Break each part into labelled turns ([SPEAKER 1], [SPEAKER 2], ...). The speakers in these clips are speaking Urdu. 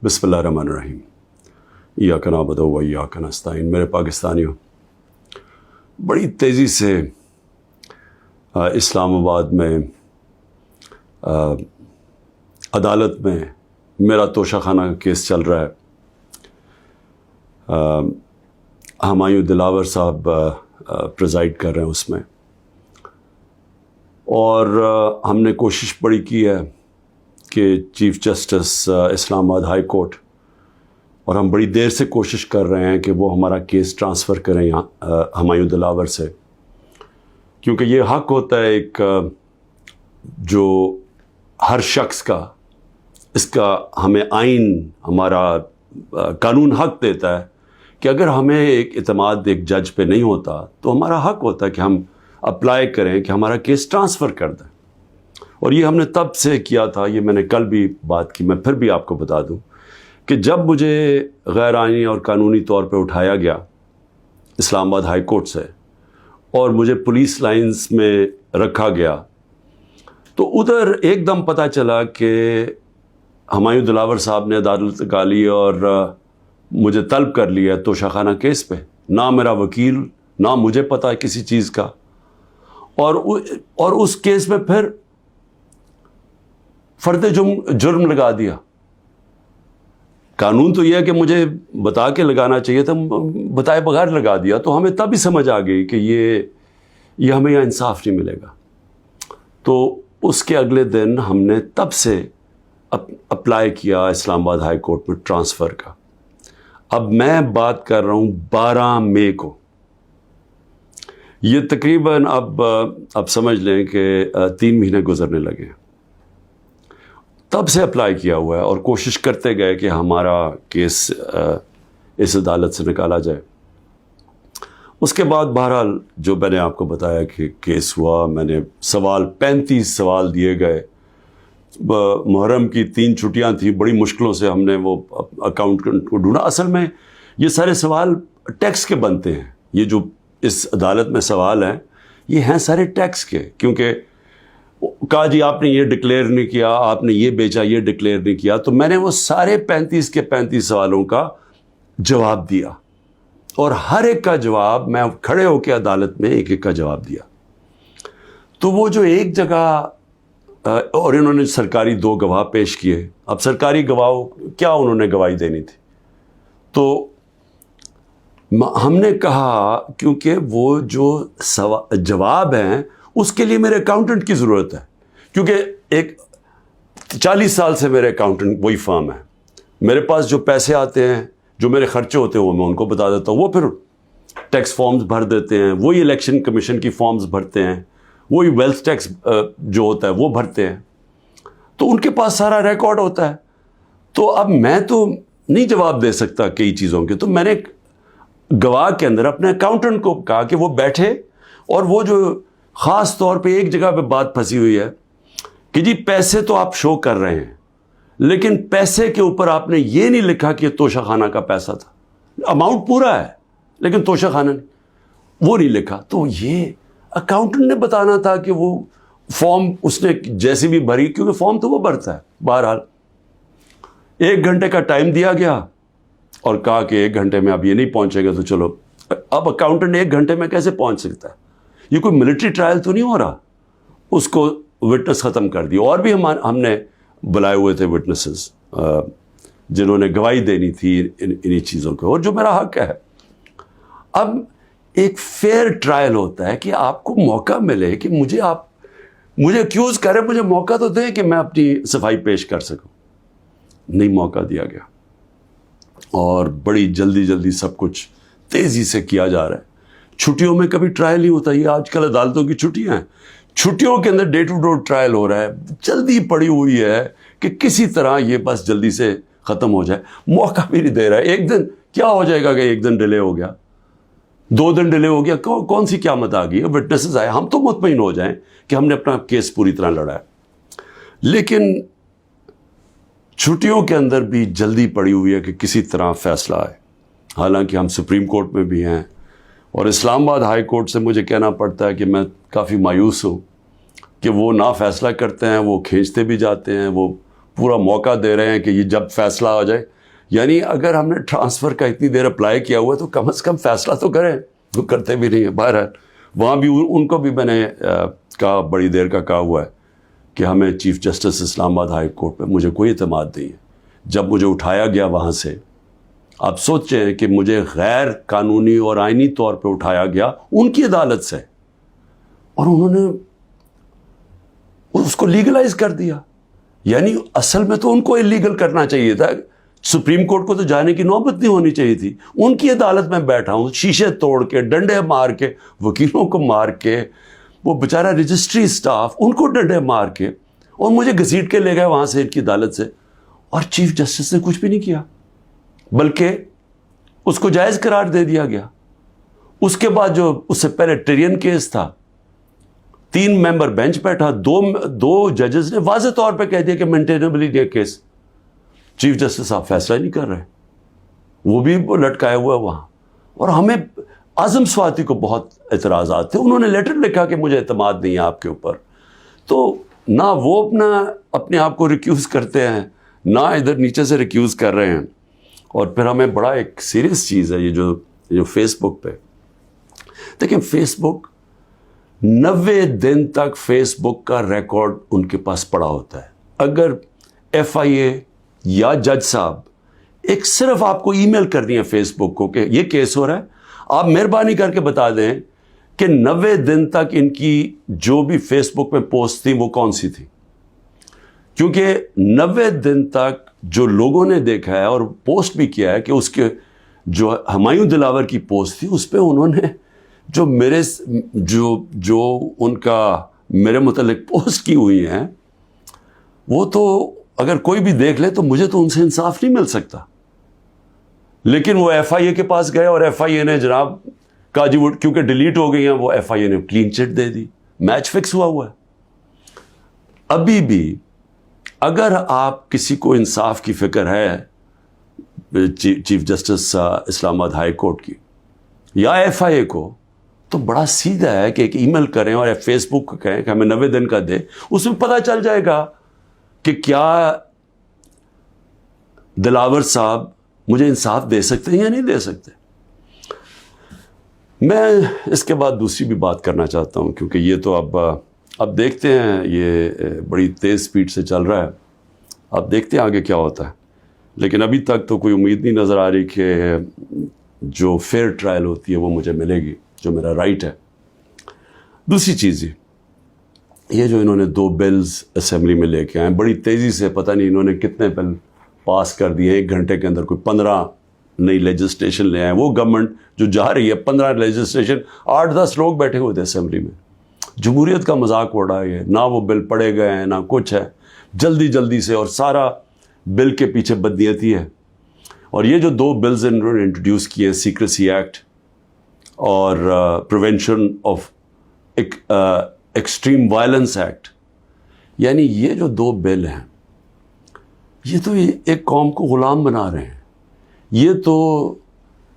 [SPEAKER 1] بسم اللہ الرحمن الرحیم ایاک نعبد و ایاک نستعین۔ میرے پاکستانیوں، بڑی تیزی سے اسلام آباد میں عدالت میں میرا توشہ خانہ کا کیس چل رہا ہے۔ ہمایوں دلاور صاحب پریزائڈ کر رہے ہیں اس میں، اور ہم نے کوشش بڑی کی ہے کہ چیف جسٹس اسلام آباد ہائی کورٹ، اور ہم بڑی دیر سے کوشش کر رہے ہیں کہ وہ ہمارا کیس ٹرانسفر کریں یہاں ہمایوں دلاور سے، کیونکہ یہ حق ہوتا ہے ایک جو ہر شخص کا، اس کا ہمیں آئین، ہمارا قانون حق دیتا ہے کہ اگر ہمیں ایک اعتماد ایک جج پہ نہیں ہوتا تو ہمارا حق ہوتا ہے کہ ہم اپلائی کریں کہ ہمارا کیس ٹرانسفر کر دیں۔ اور یہ ہم نے تب سے کیا تھا، یہ میں نے کل بھی بات کی، میں پھر بھی آپ کو بتا دوں کہ جب مجھے غیر آئینی اور قانونی طور پہ اٹھایا گیا اسلام آباد ہائی کورٹ سے اور مجھے پولیس لائنز میں رکھا گیا، تو ادھر ایک دم پتہ چلا کہ ہمایوں دلاور صاحب نے عدالت نکالی اور مجھے طلب کر لیا توشہ خانہ کیس پہ، نہ میرا وکیل، نہ مجھے پتہ ہے کسی چیز کا، اور اس کیس میں پھر فرد جرم لگا دیا۔ قانون تو یہ ہے کہ مجھے بتا کے لگانا چاہیے تھا، بتائے بغیر لگا دیا، تو ہمیں تب ہی سمجھ آ گئی کہ یہ ہمیں یہاں انصاف نہیں ملے گا۔ تو اس کے اگلے دن ہم نے تب سے اپلائی کیا اسلام آباد ہائی کورٹ میں ٹرانسفر کا۔ اب میں بات کر رہا ہوں 12 مئی کو، یہ تقریباً اب سمجھ لیں کہ 3 مہینے گزرنے لگے ہیں۔ تب سے اپلائی کیا ہوا ہے اور کوشش کرتے گئے کہ ہمارا کیس اس عدالت سے نکالا جائے۔ اس کے بعد بہرحال جو میں نے آپ کو بتایا کہ کیس ہوا، میں نے 35 سوال دیے گئے۔ محرم کی 3 چھٹیاں تھیں، بڑی مشکلوں سے ہم نے وہ اکاؤنٹنٹ کو ڈھونڈا۔ اصل میں یہ سارے سوال ٹیکس کے بنتے ہیں، یہ جو اس عدالت میں سوال ہیں یہ ہیں سارے ٹیکس کے، کیونکہ کہا جی آپ نے یہ ڈکلیئر نہیں کیا، آپ نے یہ بیچا، یہ ڈکلیئر نہیں کیا، تو میں نے وہ سارے 35 کے 35 سوالوں کا جواب دیا، اور ہر ایک کا جواب میں کھڑے ہو کے عدالت میں ایک ایک کا جواب دیا۔ تو وہ جو ایک جگہ، اور انہوں نے سرکاری 2 گواہ پیش کیے۔ اب سرکاری گواہ کیا انہوں نے گواہی دینی تھی، تو ہم نے کہا کیونکہ وہ جو جواب ہیں اس کے لیے میرے اکاؤنٹنٹ کی ضرورت ہے، کیونکہ ایک 40 سال سے میرے اکاؤنٹنٹ وہی فرم ہے۔ میرے پاس جو پیسے آتے ہیں، جو میرے خرچے ہوتے ہیں، وہ میں ان کو بتا دیتا ہوں، وہ پھر ٹیکس فارمز بھر دیتے ہیں، وہی الیکشن کمیشن کی فارمز بھرتے ہیں، وہی ویلتھ ٹیکس جو ہوتا ہے وہ بھرتے ہیں، تو ان کے پاس سارا ریکارڈ ہوتا ہے۔ تو اب میں تو نہیں جواب دے سکتا کئی چیزوں کے، تو میں نے گواہ کے اندر اپنے اکاؤنٹنٹ کو کہا کہ وہ بیٹھے، اور وہ جو خاص طور پہ ایک جگہ پہ بات پھنسی ہوئی ہے کہ جی پیسے تو آپ شو کر رہے ہیں، لیکن پیسے کے اوپر آپ نے یہ نہیں لکھا کہ یہ توشہ خانہ کا پیسہ تھا، اماؤنٹ پورا ہے لیکن توشہ خانہ وہ نہیں لکھا۔ تو یہ اکاؤنٹنٹ نے بتانا تھا کہ وہ فارم اس نے جیسی بھی بھری، کیونکہ فارم تو وہ بھرتا ہے۔ بہرحال 1 گھنٹے کا ٹائم دیا گیا اور کہا کہ 1 گھنٹے میں اب یہ نہیں پہنچے گا تو چلو۔ اب اکاؤنٹنٹ 1 گھنٹے میں کیسے پہنچ سکتا ہے؟ یہ کوئی ملٹری ٹرائل تو نہیں ہو رہا۔ اس کو وٹنس ختم کر دی، اور بھی ہم نے بلائے ہوئے تھے وٹنسز جنہوں نے گواہی دینی تھی انہی چیزوں کو، اور جو میرا حق ہے۔ اب ایک فیئر ٹرائل ہوتا ہے کہ آپ کو موقع ملے کہ مجھے ایکیوز کریں، مجھے موقع تو دیں کہ میں اپنی صفائی پیش کر سکوں۔ نہیں موقع دیا گیا، اور بڑی جلدی سب کچھ تیزی سے کیا جا رہا ہے۔ چھٹیوں میں کبھی ٹرائل نہیں ہوتا، یہ آج کل عدالتوں کی چھٹیاں ہیں، چھٹیوں کے another day to day trial ہو رہا ہے، جلدی پڑی ہوئی ہے کہ کسی طرح یہ بس جلدی سے ختم ہو جائے، موقع بھی نہیں دے رہا ہے۔ 1 دن کیا ہو جائے گا کہ 1 دن ڈیلے ہو گیا، 2 دن ڈیلے ہو گیا، کون سی قیامت آ گئی ہے؟ وٹنسز آئے، ہم تو مطمئن ہو جائیں کہ ہم نے اپنا کیس پوری طرح لڑا ہے، لیکن چھٹیوں کے اندر بھی جلدی پڑی ہوئی ہے کہ کسی طرح فیصلہ آئے۔ حالانکہ ہم سپریم کورٹ میں بھی ہیں، اور اسلام آباد ہائی کورٹ سے مجھے کہنا پڑتا ہے کہ میں کافی مایوس ہوں کہ وہ نہ فیصلہ کرتے ہیں، وہ کھینچتے بھی جاتے ہیں، وہ پورا موقع دے رہے ہیں کہ یہ جب فیصلہ ہو جائے یعنی اگر ہم نے ٹرانسفر کا اتنی دیر اپلائی کیا ہوا تو کم از کم فیصلہ تو کریں، وہ کرتے بھی نہیں ہیں. بہرحال وہاں بھی ان کو بھی میں نے کہا، بڑی دیر کا کہا ہوا ہے کہ ہمیں چیف جسٹس اسلام آباد ہائی کورٹ پہ مجھے کوئی اعتماد نہیں ہے. جب مجھے اٹھایا گیا وہاں سے، آپ سوچیں کہ مجھے غیر قانونی اور آئینی طور پہ اٹھایا گیا ان کی عدالت سے، اور انہوں نے اس کو لیگلائز کر دیا. یعنی اصل میں تو ان کو اللیگل کرنا چاہیے تھا، سپریم کورٹ کو تو جانے کی نوبت نہیں ہونی چاہیے تھی. ان کی عدالت میں بیٹھا ہوں، شیشے توڑ کے، ڈنڈے مار کے، وکیلوں کو مار کے، وہ بیچارہ رجسٹری سٹاف ان کو ڈنڈے مار کے، اور مجھے گھسیٹ کے لے گئے وہاں سے ان کی عدالت سے. اور چیف جسٹس نے کچھ بھی نہیں کیا، بلکہ اس کو جائز قرار دے دیا گیا. اس کے بعد جو اس سے پہلے ٹرین کیس تھا، 3 ممبر بینچ بیٹھا، دو ججز نے واضح طور پہ کہہ دیا کہ مینٹینیبل یہ کیس. چیف جسٹس صاحب فیصلہ نہیں کر رہے، وہ بھی لٹکائے ہوا وہاں. اور ہمیں اعظم سواتی کو بہت اعتراضات تھے. انہوں نے لیٹر لکھا کہ مجھے اعتماد نہیں ہے آپ کے اوپر. تو نہ وہ اپنے آپ کو ریکیوز کرتے ہیں، نہ ادھر نیچے سے ریکیوز کر رہے ہیں. اور پھر ہمیں بڑا ایک سیریس چیز ہے یہ جو فیس بک پہ دیکھیں، فیس بک 90 دن تک فیس بک کا ریکارڈ ان کے پاس پڑا ہوتا ہے. اگر FIA یا جج صاحب ایک صرف آپ کو ای میل کر دیا فیس بک کو کہ یہ کیس ہو رہا ہے، آپ مہربانی کر کے بتا دیں کہ 90 دن تک ان کی جو بھی فیس بک میں پوسٹ تھی وہ کون سی تھی. کیونکہ 90 دن تک جو لوگوں نے دیکھا ہے اور پوسٹ بھی کیا ہے کہ اس کے جو ہمایوں دلاور کی پوسٹ تھی، اس پہ انہوں نے جو ان کا میرے متعلق پوسٹ کی ہوئی ہیں، وہ تو اگر کوئی بھی دیکھ لے تو مجھے تو ان سے انصاف نہیں مل سکتا. لیکن وہ FIA کے پاس گئے اور FIA نے جناب کہا جی وہ کیونکہ ڈیلیٹ ہو گئی ہیں، وہ FIA نے کلین چٹ دے دی. میچ فکس ہوا ہے. ابھی بھی اگر آپ کسی کو انصاف کی فکر ہے چیف جسٹس اسلام آباد ہائی کورٹ کی یا FIA کو، تو بڑا سیدھا ہے کہ ایک ای میل کریں اور فیس بک کو کہیں کہ ہمیں 90 دن کا دے. اس میں پتہ چل جائے گا کہ کیا دلاور صاحب مجھے انصاف دے سکتے ہیں یا نہیں دے سکتے. میں اس کے بعد دوسری بھی بات کرنا چاہتا ہوں، کیونکہ یہ تو اب دیکھتے ہیں، یہ بڑی تیز سپیڈ سے چل رہا ہے. اب دیکھتے ہیں آگے کیا ہوتا ہے. لیکن ابھی تک تو کوئی امید نہیں نظر آ رہی کہ جو فیئر ٹرائل ہوتی ہے وہ مجھے ملے گی، جو میرا رائٹ ہے. دوسری چیز یہ جو انہوں نے 2 بلز اسمبلی میں لے کے آئے بڑی تیزی سے، پتہ نہیں انہوں نے کتنے بل پاس کر دیے 1 گھنٹے کے اندر. کوئی 15 نئی لیجسلیشن لے آئے. وہ گورنمنٹ جو جا رہی ہے 15 لیجسلیشن، 8-10 لوگ بیٹھے ہوئے تھے اسمبلی میں. جمہوریت کا مذاق اڑ رہا ہے. نہ وہ بل پڑے گئے ہیں نہ کچھ ہے، جلدی سے، اور سارا بل کے پیچھے بدنیتی ہے. اور یہ جو 2 بلز انہوں نے انٹروڈیوس کیے ہیں، سیکریسی ایکٹ اور prevention of extreme violence act, یعنی یہ جو 2 بل ہیں، یہ تو ایک قوم کو غلام بنا رہے ہیں. یہ تو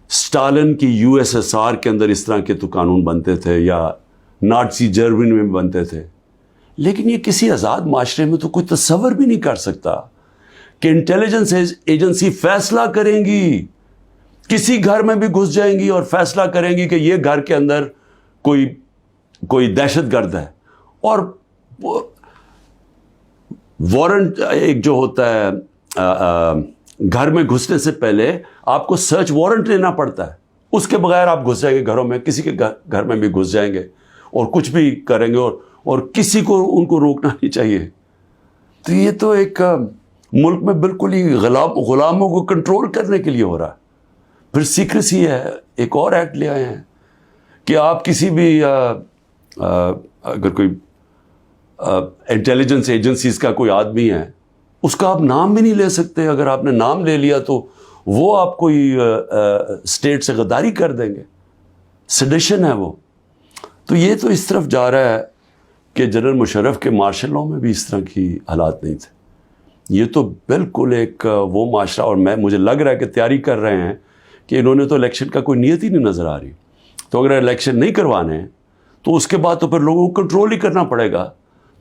[SPEAKER 1] اسٹالن کی USSR کے اندر اس طرح کے تو قانون بنتے تھے، یا نازی جرمنی میں بنتے تھے. لیکن یہ کسی آزاد معاشرے میں تو کوئی تصور بھی نہیں کر سکتا کہ انٹیلیجنس ایجنسی فیصلہ کریں گی، کسی گھر میں بھی گھس جائیں گی اور فیصلہ کریں گی کہ یہ گھر کے اندر کوئی دہشت گرد ہے. اور وارنٹ ایک جو ہوتا ہے، گھر میں گھسنے سے پہلے آپ کو سرچ وارنٹ لینا پڑتا ہے. اس کے بغیر آپ گھس جائیں گے گھروں میں، کسی کے گھر میں بھی گھس جائیں گے اور کچھ بھی کریں گے، اور کسی کو ان کو روکنا نہیں چاہیے. تو یہ تو ایک ملک میں بالکل ہی غلاموں کو کنٹرول کرنے کے لیے ہو رہا ہے. پھر سیکریسی ہے، ایک اور ایکٹ لے آئے ہیں کہ آپ کسی بھی اگر کوئی انٹیلیجنس ایجنسیز کا کوئی آدمی ہے، اس کا آپ نام بھی نہیں لے سکتے. اگر آپ نے نام لے لیا تو وہ آپ کوئی اسٹیٹ سے غداری کر دیں گے، سیڈیشن ہے وہ. تو یہ تو اس طرف جا رہا ہے کہ جنرل مشرف کے مارشل لاء میں بھی اس طرح کی حالات نہیں تھے. یہ تو بالکل ایک وہ معاشرہ، اور مجھے لگ رہا ہے کہ تیاری کر رہے ہیں کہ انہوں نے تو الیکشن کا کوئی نیت ہی نہیں نظر آ رہی. تو اگر الیکشن نہیں کروانے تو اس کے بعد تو پھر لوگوں کو کنٹرول ہی کرنا پڑے گا.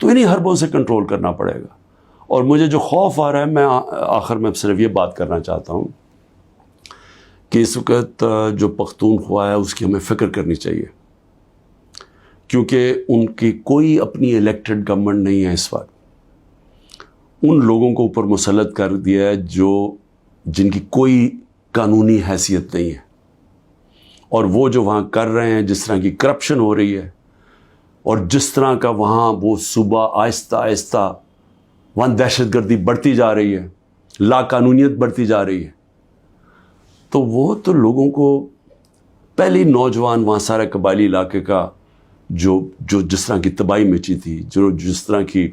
[SPEAKER 1] تو انہیں حربوں سے کنٹرول کرنا پڑے گا. اور مجھے جو خوف آ رہا ہے، میں آخر میں صرف یہ بات کرنا چاہتا ہوں کہ اس وقت جو پختونخوا ہے اس کی ہمیں فکر کرنی چاہیے، کیونکہ ان کی کوئی اپنی الیکٹڈ گورنمنٹ نہیں ہے اس وقت. ان لوگوں کو اوپر مسلط کر دیا ہے جن کی کوئی قانونی حیثیت نہیں ہے، اور وہ جو وہاں کر رہے ہیں، جس طرح کی کرپشن ہو رہی ہے اور جس طرح کا وہاں وہ صوبہ آہستہ آہستہ وہاں دہشت گردی بڑھتی جا رہی ہے، لا قانونیت بڑھتی جا رہی ہے، تو وہ تو لوگوں کو پہلی نوجوان وہاں سارے قبائلی علاقے کا جو جس طرح کی تباہی مچی تھی، جس طرح کی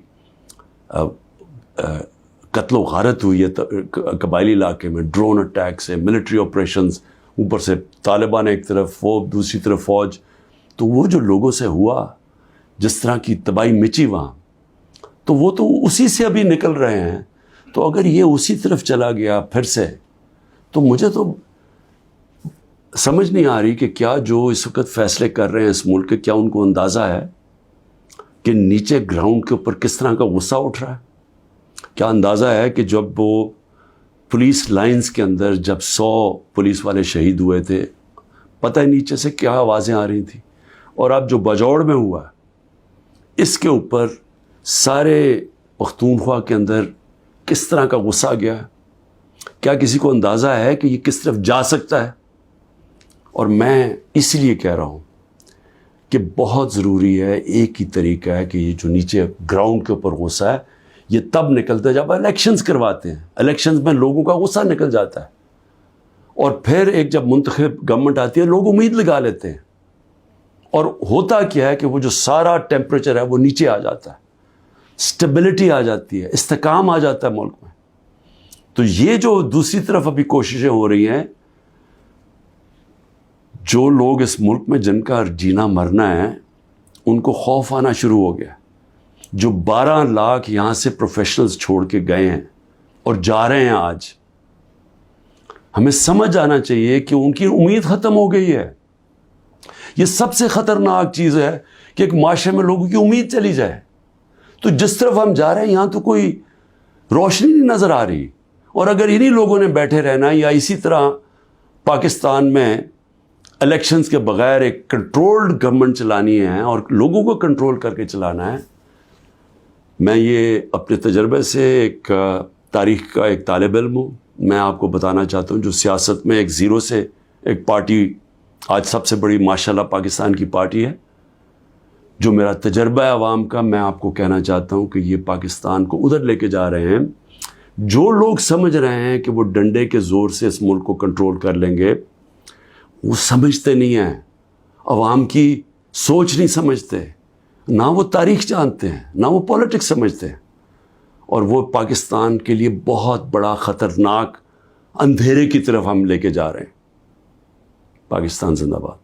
[SPEAKER 1] قتل و غارت ہوئی ہے قبائلی علاقے میں، ڈرون اٹیک سے، ملٹری آپریشنز، اوپر سے طالبان ایک طرف، وہ دوسری طرف فوج، تو وہ جو لوگوں سے ہوا، جس طرح کی تباہی مچی وہاں، تو وہ تو اسی سے ابھی نکل رہے ہیں. تو اگر یہ اسی طرف چلا گیا پھر سے، تو مجھے تو سمجھ نہیں آ رہی کہ کیا جو اس وقت فیصلے کر رہے ہیں اس ملک کے، کیا ان کو اندازہ ہے کہ نیچے گراؤنڈ کے اوپر کس طرح کا غصہ اٹھ رہا ہے؟ کیا اندازہ ہے کہ جب وہ پولیس لائنز کے اندر جب 100 پولیس والے شہید ہوئے تھے، پتہ ہے نیچے سے کیا آوازیں آ رہی تھیں؟ اور اب جو بجوڑ میں ہوا اس کے اوپر سارے پختونخوا کے اندر کس طرح کا غصہ گیا ہے؟ کیا کسی کو اندازہ ہے کہ یہ کس طرف جا سکتا ہے؟ اور میں اس لیے کہہ رہا ہوں کہ بہت ضروری ہے، ایک ہی طریقہ ہے کہ یہ جو نیچے گراؤنڈ کے اوپر غصہ ہے یہ تب نکلتا ہے جب الیکشنز کرواتے ہیں. الیکشنز میں لوگوں کا غصہ نکل جاتا ہے، اور پھر ایک جب منتخب گورنمنٹ آتی ہے لوگ امید لگا لیتے ہیں، اور ہوتا کیا ہے کہ وہ جو سارا ٹیمپریچر ہے وہ نیچے آ جاتا ہے، سٹیبلٹی آ جاتی ہے، استحکام آ جاتا ہے ملک میں. تو یہ جو دوسری طرف ابھی کوششیں ہو رہی ہیں، جو لوگ اس ملک میں جن کا جینا مرنا ہے ان کو خوف آنا شروع ہو گیا. جو 12 لاکھ یہاں سے پروفیشنلز چھوڑ کے گئے ہیں اور جا رہے ہیں، آج ہمیں سمجھ آنا چاہیے کہ ان کی امید ختم ہو گئی ہے. یہ سب سے خطرناک چیز ہے کہ ایک معاشرے میں لوگوں کی امید چلی جائے. تو جس طرف ہم جا رہے ہیں یہاں تو کوئی روشنی نہیں نظر آ رہی، اور اگر انہی لوگوں نے بیٹھے رہنا یا اسی طرح پاکستان میں الیکشنز کے بغیر ایک کنٹرولڈ گورنمنٹ چلانی ہے اور لوگوں کو کنٹرول کر کے چلانا ہے. میں یہ اپنے تجربے سے ایک تاریخ کا ایک طالب علم ہوں، میں آپ کو بتانا چاہتا ہوں جو سیاست میں ایک زیرو سے ایک پارٹی آج سب سے بڑی ماشاءاللہ پاکستان کی پارٹی ہے، جو میرا تجربہ ہے عوام کا، میں آپ کو کہنا چاہتا ہوں کہ یہ پاکستان کو ادھر لے کے جا رہے ہیں. جو لوگ سمجھ رہے ہیں کہ وہ ڈنڈے کے زور سے اس ملک کو کنٹرول کر لیں گے، وہ سمجھتے نہیں ہیں، عوام کی سوچ نہیں سمجھتے، نہ وہ تاریخ جانتے ہیں، نہ وہ پولیٹکس سمجھتے ہیں، اور وہ پاکستان کے لیے بہت بڑا خطرناک اندھیرے کی طرف ہم لے کے جا رہے ہیں. پاکستان زندہ باد.